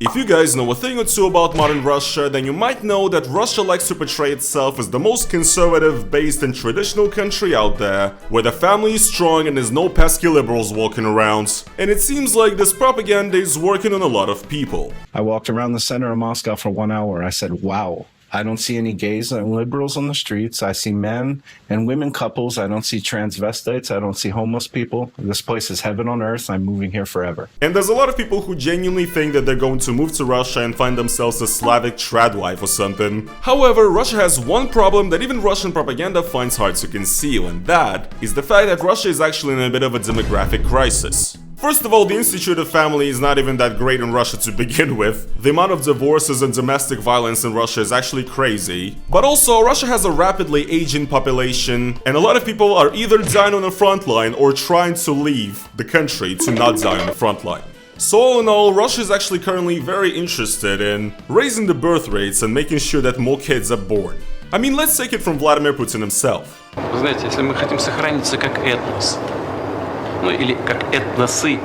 If you guys know a thing or two about modern Russia, then you might know that Russia likes to portray itself as the most conservative, based and traditional country out there, where the family is strong and there's no pesky liberals walking around. And it seems like this propaganda is working on a lot of people. I walked around the center of Moscow for 1 hour. I said, wow. I don't see any gays and liberals on the streets. I see men and women couples. I don't see transvestites. I don't see homeless people. This place is heaven on earth. I'm moving here forever. And there's a lot of people who genuinely think that they're going to move to Russia and find themselves a Slavic trad wife or something. However, Russia has one problem that even Russian propaganda finds hard to conceal, and that is the fact that Russia is actually in a bit of a demographic crisis. First of all, the Institute of Family is not even that great in Russia to begin with. The amount of divorces and domestic violence in Russia is actually crazy. But also, Russia has a rapidly aging population, and a lot of people are either dying on the front line or trying to leave the country to not die on the front line. So all in all, Russia is actually currently very interested in raising the birth rates and making sure that more kids are born. I mean, let's take it from Vladimir Putin himself. Вы знаете, если мы хотим сохраниться как этнос, ну или как этносы,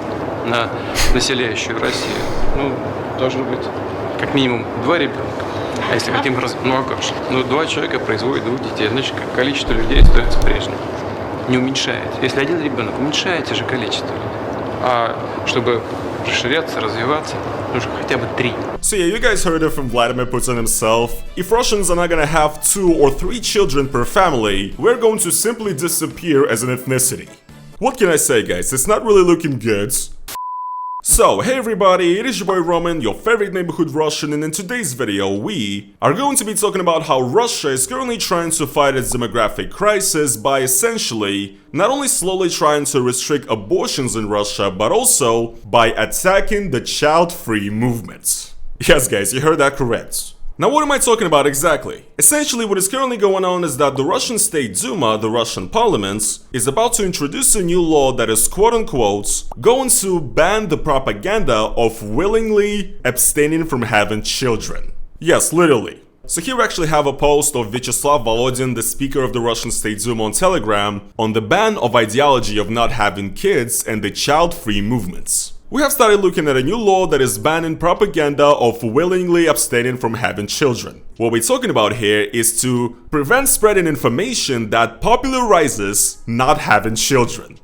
населяющую Россию, ну, должно быть как минимум 2 ребенка. А если хотим много, ну, 2 человека производят 2 детей, значит, количество людей остается прежним. Не уменьшается. Если 1 ребенок, уменьшается же количество людей. А чтобы расширяться, развиваться, нужно хотя бы 3. So yeah, you guys heard it from Vladimir Putin himself. If Russians are not gonna have 2 or 3 children per family, we're going to simply disappear as an ethnicity. What can I say, guys? It's not really looking good. So, hey everybody, it is your boy Roman, your favorite neighborhood Russian, and in today's video we are going to be talking about how Russia is currently trying to fight its demographic crisis by essentially not only slowly trying to restrict abortions in Russia, but also by attacking the child-free movement. Yes guys, you heard that correct. Now what am I talking about exactly? Essentially what is currently going on is that the Russian State Duma, the Russian parliament, is about to introduce a new law that is quote-unquote going to ban the propaganda of willingly abstaining from having children. Yes, literally. So here we actually have a post of Vyacheslav Volodin, the speaker of the Russian State Duma on Telegram, on the ban of ideology of not having kids and the child-free movements. We have started looking at a new law that is banning propaganda of willingly abstaining from having children. What we're talking about here is to prevent spreading information that popularizes not having children.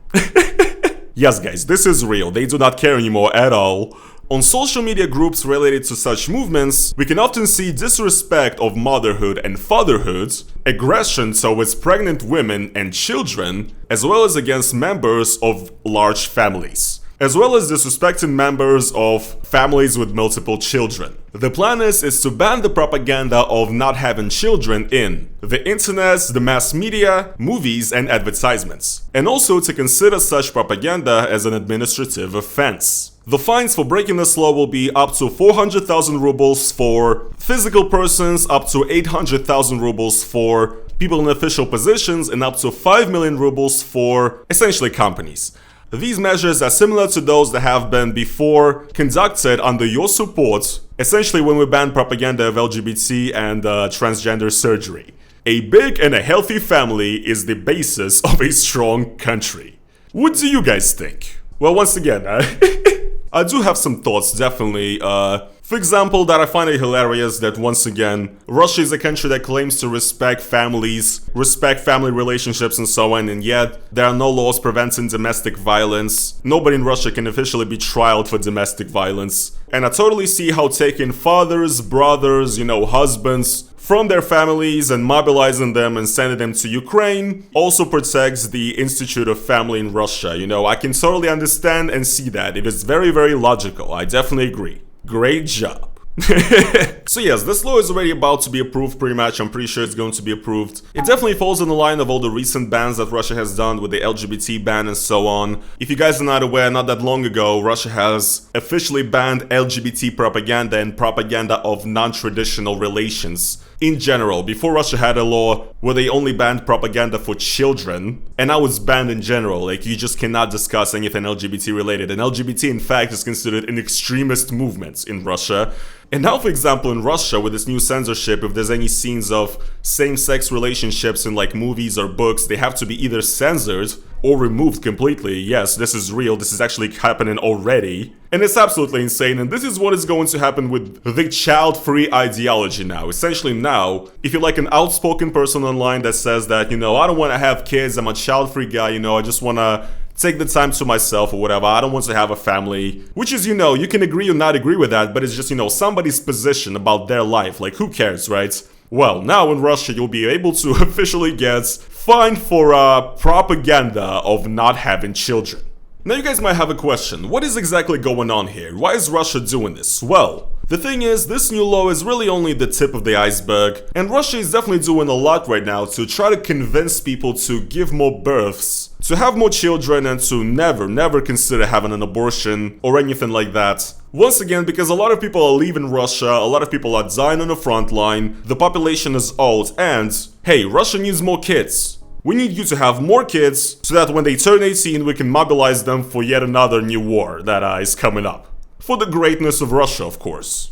Yes guys, this is real, they do not care anymore at all. On social media groups related to such movements, we can often see disrespect of motherhood and fatherhood, aggression towards pregnant women and children, as well as against members of large families, as well as disrespecting members of families with multiple children. The plan is to ban the propaganda of not having children in the internet, the mass media, movies and advertisements, and also to consider such propaganda as an administrative offense. The fines for breaking this law will be up to 400,000 rubles for physical persons, up to 800,000 rubles for people in official positions, and up to 5 million rubles for essentially companies. These measures are similar to those that have been before conducted under your support, essentially when we banned propaganda of LGBT and transgender surgery. A big and a healthy family is the basis of a strong country. What do you guys think? Well, once again, I do have some thoughts, definitely. For example, that I find it hilarious that once again, Russia is a country that claims to respect families, respect family relationships and so on, and yet there are no laws preventing domestic violence. Nobody in Russia can officially be trialed for domestic violence. And I totally see how taking fathers, brothers, husbands from their families and mobilizing them and sending them to Ukraine also protects the Institute of Family in Russia. I can totally understand and see that. It is very, very logical. I definitely agree. Great job. So yes, this law is already about to be approved pretty much. I'm pretty sure it's going to be approved. It definitely falls in the line of all the recent bans that Russia has done with the LGBT ban and so on. If you guys are not aware, not that long ago, Russia has officially banned LGBT propaganda and propaganda of non-traditional relations in general. Before, Russia had a law where they only banned propaganda for children, and now it's banned in general. Like, you just cannot discuss anything LGBT related. And LGBT, in fact, is considered an extremist movement in Russia. And now, for example, in Russia, with this new censorship, if there's any scenes of same-sex relationships in like movies or books, they have to be either censored or removed completely. Yes, this is real, this is actually happening already. And it's absolutely insane, and this is what is going to happen with the child-free ideology now. Essentially now, if you're like an outspoken person online that says that, you know, I don't want to have kids, I'm a child-free guy, you know, I just want to take the time to myself or whatever, I don't want to have a family. Which is, you know, you can agree or not agree with that, but it's just, you know, somebody's position about their life. Like, who cares, right? Well, now in Russia, you'll be able to officially get fined for propaganda of not having children. Now you guys might have a question, what is exactly going on here? Why is Russia doing this? Well, the thing is, this new law is really only the tip of the iceberg, and Russia is definitely doing a lot right now to try to convince people to give more births, to have more children, and to never consider having an abortion or anything like that. Once again, because a lot of people are leaving Russia, a lot of people are dying on the front line, the population is old, and hey, Russia needs more kids. We need you to have more kids so that when they turn 18 we can mobilize them for yet another new war that is coming up. For the greatness of Russia, of course.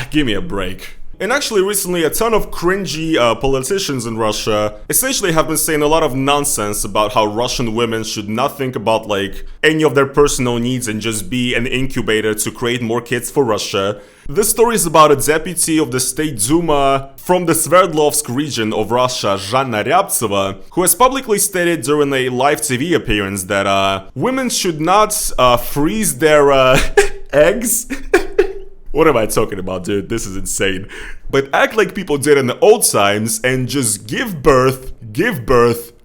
Give me a break. And actually recently a ton of cringy politicians in Russia essentially have been saying a lot of nonsense about how Russian women should not think about like any of their personal needs and just be an incubator to create more kids for Russia. This story is about a deputy of the State Duma from the Sverdlovsk region of Russia, Zhanna Ryabtseva, who has publicly stated during a live TV appearance that women should not freeze their eggs. What am I talking about, dude? This is insane. But act like people did in the old times and just give birth,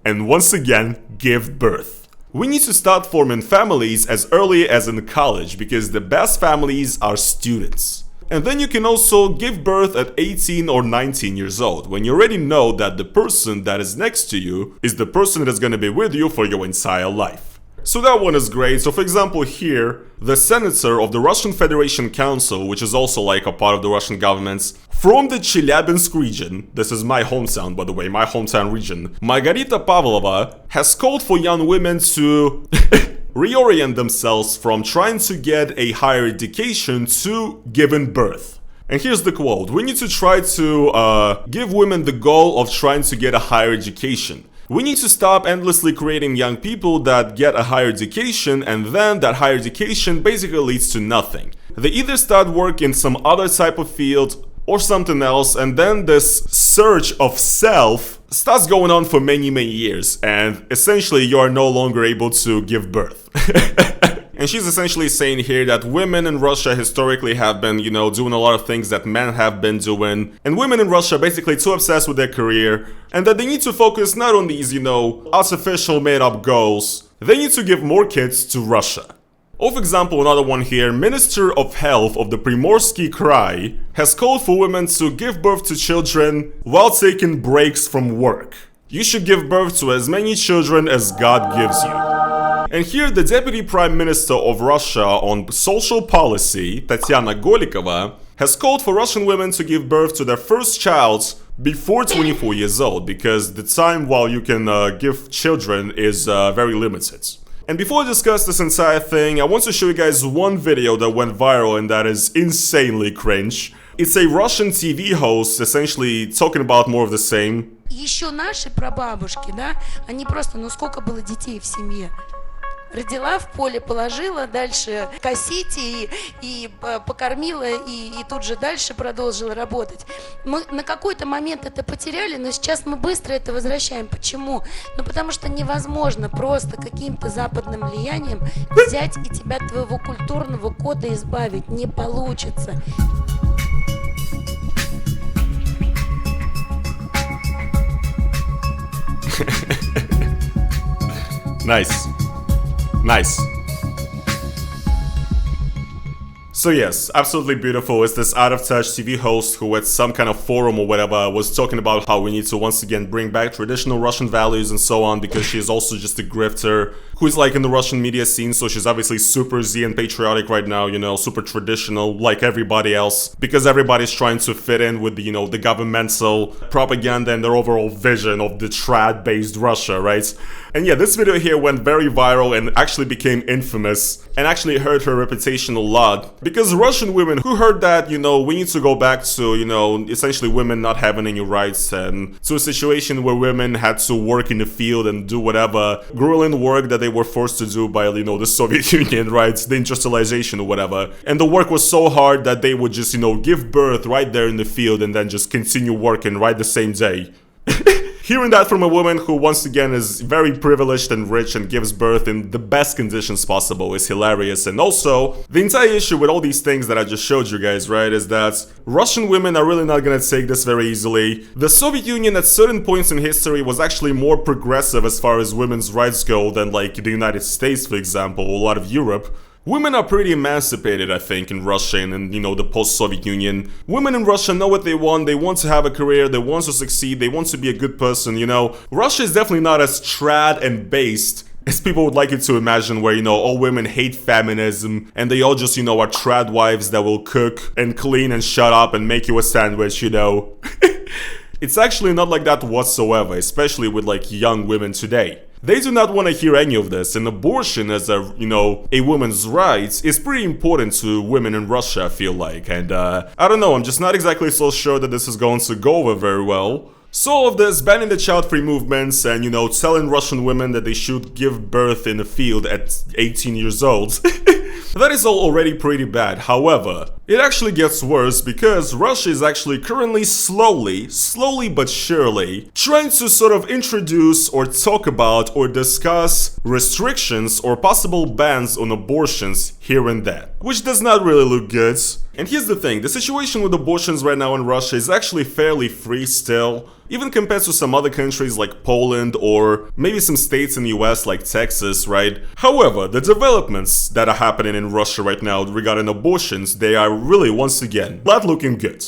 and once again, give birth. We need to start forming families as early as in college because the best families are students. And then you can also give birth at 18 or 19 years old, when you already know that the person that is next to you is the person that's gonna be with you for your entire life. So that one is great. So for example here, the senator of the Russian Federation Council, which is also like a part of the Russian government, from the Chelyabinsk region, this is my hometown by the way, my hometown region, Margarita Pavlova has called for young women to reorient themselves from trying to get a higher education to giving birth. And here's the quote, we need to try to give women the goal of trying to get a higher education. We need to stop endlessly creating young people that get a higher education and then that higher education basically leads to nothing. They either start work in some other type of field or something else, and then this search of self starts going on for many years and essentially you are no longer able to give birth. And she's essentially saying here that women in Russia historically have been, you know, doing a lot of things that men have been doing. And women in Russia are basically too obsessed with their career. And that they need to focus not on these, you know, artificial made-up goals. They need to give more kids to Russia. Or for example, another one here, Minister of Health of the Primorsky Krai has called for women to give birth to children while taking breaks from work. You should give birth to as many children as God gives you. And here the Deputy Prime Minister of Russia on social policy, Tatyana Golikova, has called for Russian women to give birth to their first child before 24 years old, because the time while you can give children is very limited. And before I discuss this entire thing, I want to show you guys one video that went viral and that is insanely cringe. It's a Russian TV host essentially talking about more of the same. Еще наши прабабушки, да, они просто, ну сколько было детей в семье? Родила, в поле положила, дальше косить и покормила, и тут же дальше продолжила работать. Мы на какой-то момент это потеряли, но сейчас мы быстро это возвращаем. Почему? Ну потому что невозможно просто каким-то западным влиянием взять и тебя от твоего культурного кода избавить. Не получится. Nice. Nice. So yes, absolutely beautiful. It's this out-of-touch TV host who at some kind of forum or whatever was talking about how we need to once again bring back traditional Russian values and so on, because she is also just a grifter who's like in the Russian media scene, so she's obviously super Z and patriotic right now, you know, super traditional like everybody else, because everybody's trying to fit in with the, you know, the governmental propaganda and their overall vision of the trad-based Russia, right? And yeah, this video here went very viral and actually became infamous and actually hurt her reputation a lot, Because Russian women who heard that, we need to go back to, essentially women not having any rights and to a situation where women had to work in the field and do whatever grueling work that they were forced to do by, the Soviet Union, right? The industrialization or whatever. And the work was so hard that they would just, give birth right there in the field and then just continue working right the same day. Hearing that from a woman who, once again, is very privileged and rich and gives birth in the best conditions possible is hilarious. And also, the entire issue with all these things that I just showed you guys, right, is that Russian women are really not gonna take this very easily. The Soviet Union at certain points in history was actually more progressive as far as women's rights go than, like, the United States, for example, or a lot of Europe. Women are pretty emancipated, I think, in Russia and, the post-Soviet Union. Women in Russia know what they want to have a career, they want to succeed, they want to be a good person, Russia is definitely not as trad and based as people would like you to imagine, where, all women hate feminism and they all just, are trad wives that will cook and clean and shut up and make you a sandwich, It's actually not like that whatsoever, especially with, like, young women today. They do not want to hear any of this, and abortion as a woman's rights is pretty important to women in Russia, I feel like. And I don't know, I'm just not exactly so sure that this is going to go over very well. So all of this, banning the child-free movements and, telling Russian women that they should give birth in the field at 18 years old, that is all already pretty bad. However, it actually gets worse because Russia is actually currently slowly but surely, trying to sort of introduce or talk about or discuss restrictions or possible bans on abortions here and there, which does not really look good. And here's the thing, the situation with abortions right now in Russia is actually fairly free still, even compared to some other countries like Poland or maybe some states in the US like Texas, right? However, the developments that are happening in Russia right now regarding abortions, they are really, once again, not looking good.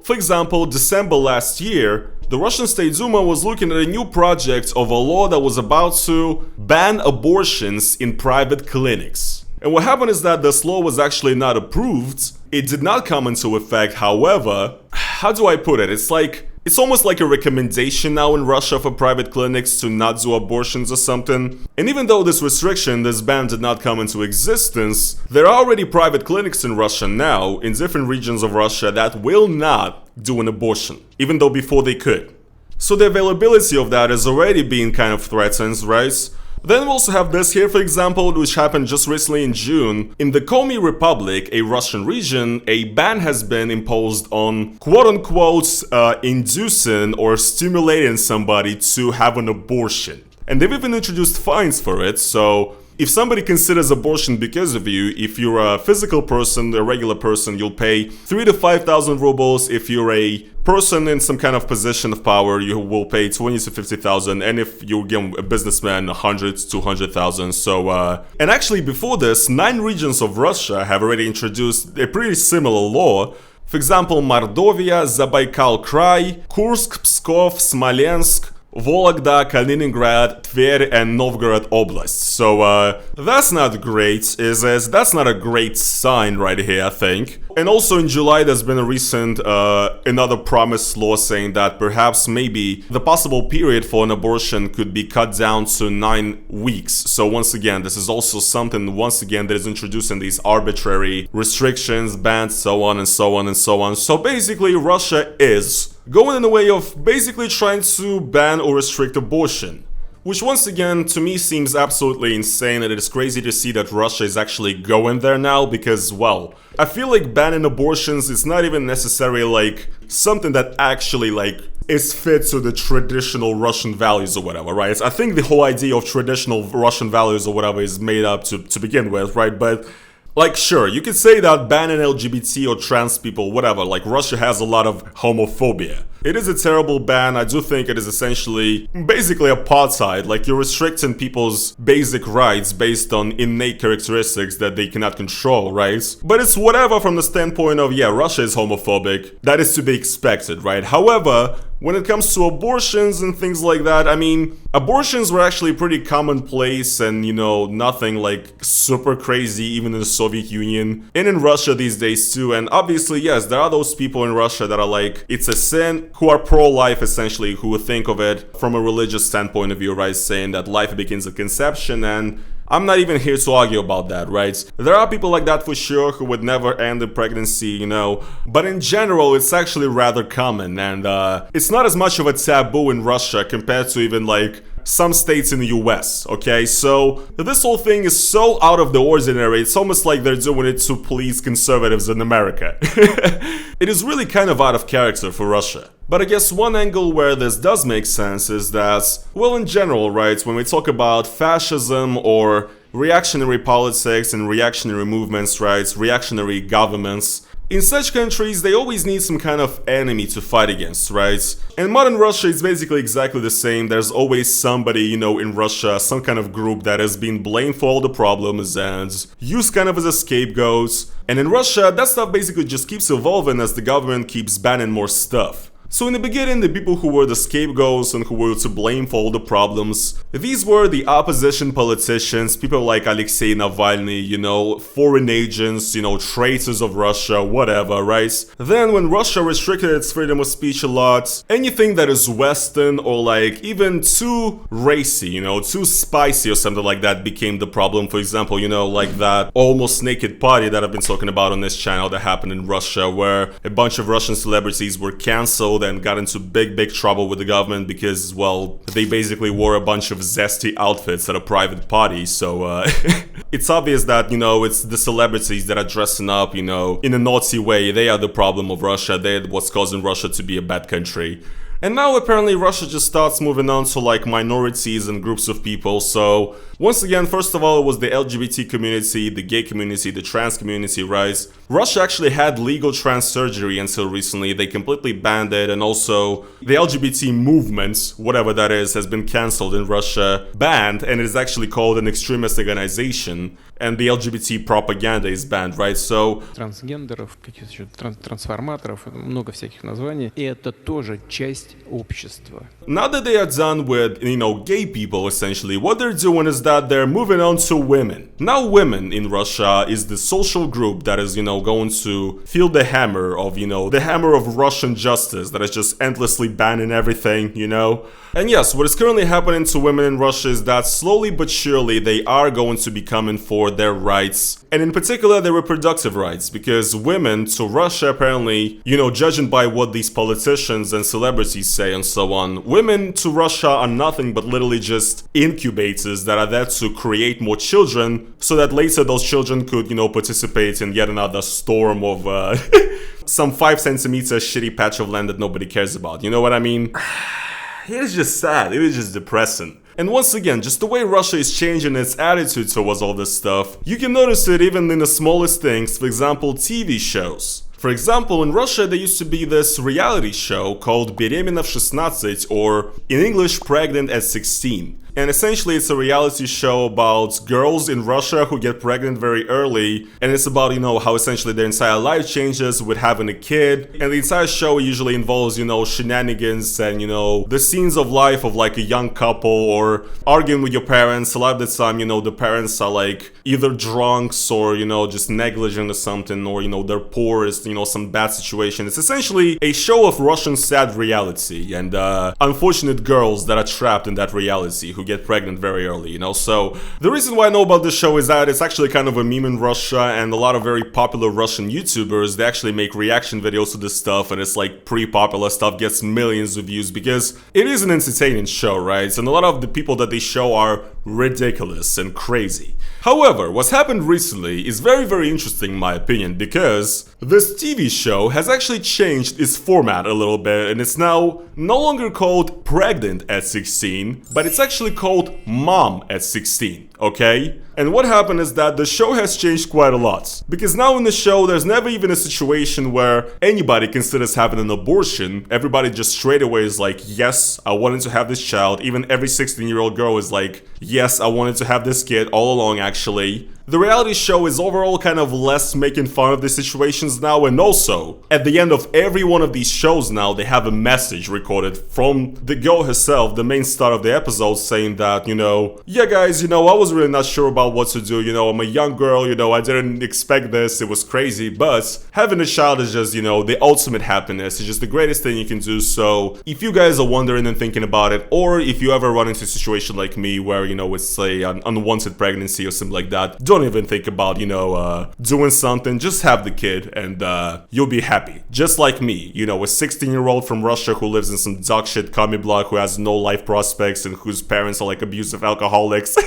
For example, December last year, the Russian State Duma was looking at a new project of a law that was about to ban abortions in private clinics. And what happened is that this law was actually not approved. It did not come into effect. However, how do I put it? It's almost like a recommendation now in Russia for private clinics to not do abortions or something. And even though this restriction, this ban did not come into existence, there are already private clinics in Russia now, in different regions of Russia, that will not do an abortion, even though before they could. So the availability of that is already being kind of threatened, right? Then we also have this here, for example, which happened just recently in June. In the Komi Republic, a Russian region, a ban has been imposed on quote-unquote inducing or stimulating somebody to have an abortion. And they've even introduced fines for it, so if somebody considers abortion because of you, if you're a physical person, a regular person, you'll pay 3,000 to 5,000 rubles. If you're a person in some kind of position of power, you will pay 20,000 to 50,000. And if you're again a businessman, 100,000 to 200,000. So, and actually before this, 9 regions of Russia have already introduced a pretty similar law. For example, Mordovia, Zabaikal Krai, Kursk, Pskov, Smolensk, Vologda, Kaliningrad, Tver, and Novgorod Oblast. So, that's not great, that's not a great sign right here, I think. And also in July, there's been a recent, another promised law saying that perhaps maybe the possible period for an abortion could be cut down to 9 weeks. So once again, this is also something, once again, that is introducing these arbitrary restrictions, bans, so on and so on and so on. So basically, Russia is going in the way of basically trying to ban or restrict abortion. Which once again, to me, seems absolutely insane, and it is crazy to see that Russia is actually going there now because, well, I feel like banning abortions is not even necessarily like something that actually like is fit to the traditional Russian values or whatever, right? I think the whole idea of traditional Russian values or whatever is made up to begin with, right? But like, sure, you could say that banning LGBT or trans people, whatever, like Russia has a lot of homophobia. It is a terrible ban. I do think it is essentially basically apartheid, like you're restricting people's basic rights based on innate characteristics that they cannot control, right? But it's whatever from the standpoint of, yeah, Russia is homophobic. That is to be expected, right? However, when it comes to abortions and things like that, I mean, abortions were actually pretty commonplace and, you know, nothing like super crazy even in the Soviet Union and in Russia these days too. And obviously, yes, there are those people in Russia that are like, it's a sin, who are pro-life essentially, who would think of it from a religious standpoint of view, right? Saying that life begins at conception, and I'm not even here to argue about that, right? There are people like that for sure who would never end a pregnancy, you know, but in general, it's actually rather common, and it's not as much of a taboo in Russia compared to even like some states in the US, okay? So this whole thing is so out of the ordinary, it's almost like they're doing it to please conservatives in America. It is really kind of out of character for Russia. But I guess one angle where this does make sense is that, well, in general, right, when we talk about fascism or reactionary politics and reactionary movements, right, reactionary governments, in such countries, they always need some kind of enemy to fight against, right? And modern Russia is basically exactly the same. There's always somebody, you know, in Russia, some kind of group that has been blamed for all the problems and used kind of as a scapegoat. And in Russia, that stuff basically just keeps evolving as the government keeps banning more stuff. So in the beginning, the people who were the scapegoats and who were to blame for all the problems, these were the opposition politicians, people like Alexei Navalny, you know, foreign agents, you know, traitors of Russia, whatever, right? Then when Russia restricted its freedom of speech a lot, anything that is Western or like even too racy, you know, too spicy or something like that became the problem. For example, you know, like that almost naked party that I've been talking about on this channel that happened in Russia, where a bunch of Russian celebrities were cancelled and got into big trouble with the government because, well, they basically wore a bunch of zesty outfits at a private party. So it's obvious that, you know, it's the celebrities that are dressing up, you know, in a Nazi way. They are the problem of Russia. They're what's causing Russia to be a bad country. And now apparently Russia just starts moving on to like minorities and groups of people. So once again, first of all, it was the LGBT community, the gay community, the trans community, right? Russia actually had legal trans surgery until recently. They completely banned it, and also the LGBT movement, whatever that is, has been cancelled in Russia, banned, and it is actually called an extremist organization. And the LGBT propaganda is banned, right? So Трансгендеров, каких-то еще трансформаторов, много всяких названий. И это тоже часть общества. now that they are done with, you know, gay people, essentially, what they're doing is that they're moving on to women. Now women in Russia is the social group that is, you know, going to feel the hammer of, you know, the hammer of Russian justice that is just endlessly banning everything, you know? And yes, what is currently happening to women in Russia is that slowly but surely they are going to be coming for their rights, and in particular their reproductive rights, because women to Russia apparently, you know, judging by what these politicians and celebrities say and so on, women to Russia are nothing but literally just incubators that are there to create more children so that later those children could, you know, participate in yet another storm of some 5 centimeter shitty patch of land that nobody cares about. You know what I mean? It is just sad. It is just depressing. And once again, just the way Russia is changing its attitude towards all this stuff, you can notice it even in the smallest things, for example, TV shows. For example, in Russia there used to be this reality show called Беременна в 16, or in English, Pregnant at 16. And essentially it's a reality show about girls in Russia who get pregnant very early, and it's about, you know, how essentially their entire life changes with having a kid. And the entire show usually involves, you know, shenanigans and, you know, the scenes of life of like a young couple or arguing with your parents. A lot of the time, you know, the parents are like either drunks or, you know, just negligent or something, or, you know, they're poor, is, you know, some bad situation. It's essentially a show of Russian sad reality and unfortunate girls that are trapped in that reality who get pregnant very early, you know. So the reason why I know about this show is that it's actually kind of a meme in Russia, and a lot of very popular Russian YouTubers, they actually make reaction videos to this stuff, and it's like pretty popular stuff, gets millions of views because it is an entertaining show, right? And a lot of the people that they show are ridiculous and crazy. However, what's happened recently is very interesting in my opinion, because this TV show has actually changed its format a little bit, and it's now no longer called Pregnant at 16, but it's actually called Mom at 16, okay? And what happened is that the show has changed quite a lot, because now in the show there's never even a situation where anybody considers having an abortion. Everybody just straight away is like, yes, I wanted to have this child. Even every 16-year-old girl is like, yes, I wanted to have this kid all along actually. the reality show is overall kind of less making fun of the situations now, and also, at the end of every one of these shows now, they have a message recorded from the girl herself, the main star of the episode, saying that, you know, yeah guys, you know, I was really not sure about what to do, you know, I'm a young girl, you know, I didn't expect this, it was crazy, but having a child is just, you know, the ultimate happiness, it's just the greatest thing you can do. So if you guys are wondering and thinking about it, or if you ever run into a situation like me where, you know, it's say an unwanted pregnancy or something like that, don't even think about, you know, doing something, just have the kid and you'll be happy. Just like me, you know, a 16-year-old from Russia who lives in some dog shit commie block, who has no life prospects and whose parents are like abusive alcoholics.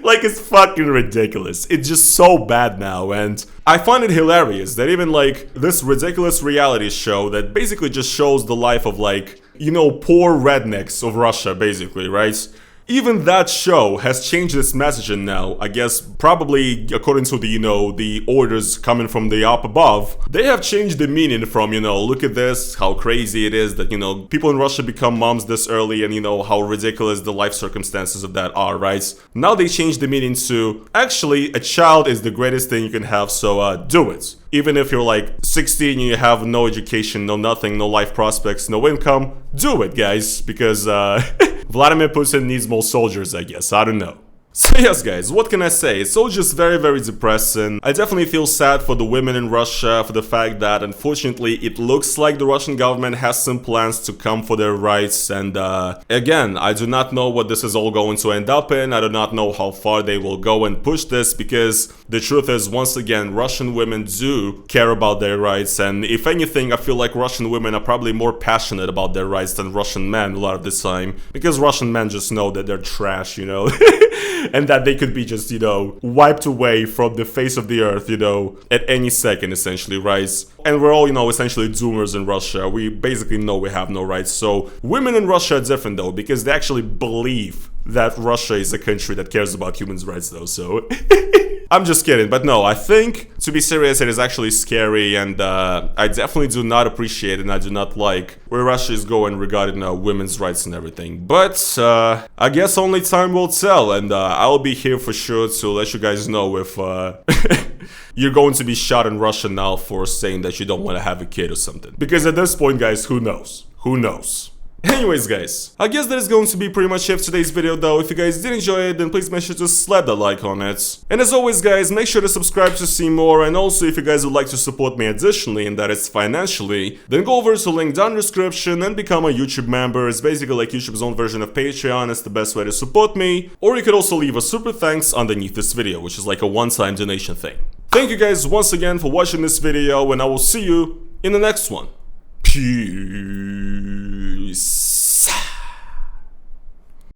Like, it's fucking ridiculous. It's just so bad now, and I find it hilarious that even like this ridiculous reality show that basically just shows the life of, like, you know, poor rednecks of Russia, basically, right? Even that show has changed its messaging now, I guess probably according to the, you know, the orders coming from the up above. They have changed the meaning from, you know, look at this, how crazy it is that, you know, people in Russia become moms this early and, you know, how ridiculous the life circumstances of that are, right? Now they changed the meaning to, actually, a child is the greatest thing you can have, so do it. Even if you're like 16 and you have no education, no nothing, no life prospects, no income, do it, guys, because Vladimir Putin needs more soldiers, I guess, I don't know. So yes guys, what can I say? It's all just very, very depressing. I definitely feel sad for the women in Russia, for the fact that unfortunately it looks like the Russian government has some plans to come for their rights, and again, I do not know what this is all going to end up in. I do not know how far they will go and push this, because the truth is, once again, Russian women do care about their rights, and if anything, I feel like Russian women are probably more passionate about their rights than Russian men a lot of the time, because Russian men just know that they're trash, you know. And that they could be just, you know, wiped away from the face of the earth, you know, at any second, essentially, right? And we're all, you know, essentially doomers in Russia. We basically know we have no rights. So women in Russia are different, though, because they actually believe that Russia is a country that cares about human rights, though, so... I'm just kidding, but no, I think, to be serious, it is actually scary, and I definitely do not appreciate and I do not like where Russia is going regarding women's rights and everything. But I guess only time will tell, and I'll be here for sure to let you guys know if you're going to be shot in Russia now for saying that you don't want to have a kid or something. Because at this point, guys, who knows? Who knows? Anyways guys, I guess that is going to be pretty much it for today's video though. If you guys did enjoy it, then please make sure to slap that like on it. And as always guys, make sure to subscribe to see more, and also if you guys would like to support me additionally, and that is financially, then go over to the link down in the description and become a YouTube member. It's basically like YouTube's own version of Patreon. It's the best way to support me. Or you could also leave a super thanks underneath this video, which is like a one-time donation thing. Thank you guys once again for watching this video, and I will see you in the next one. Peace.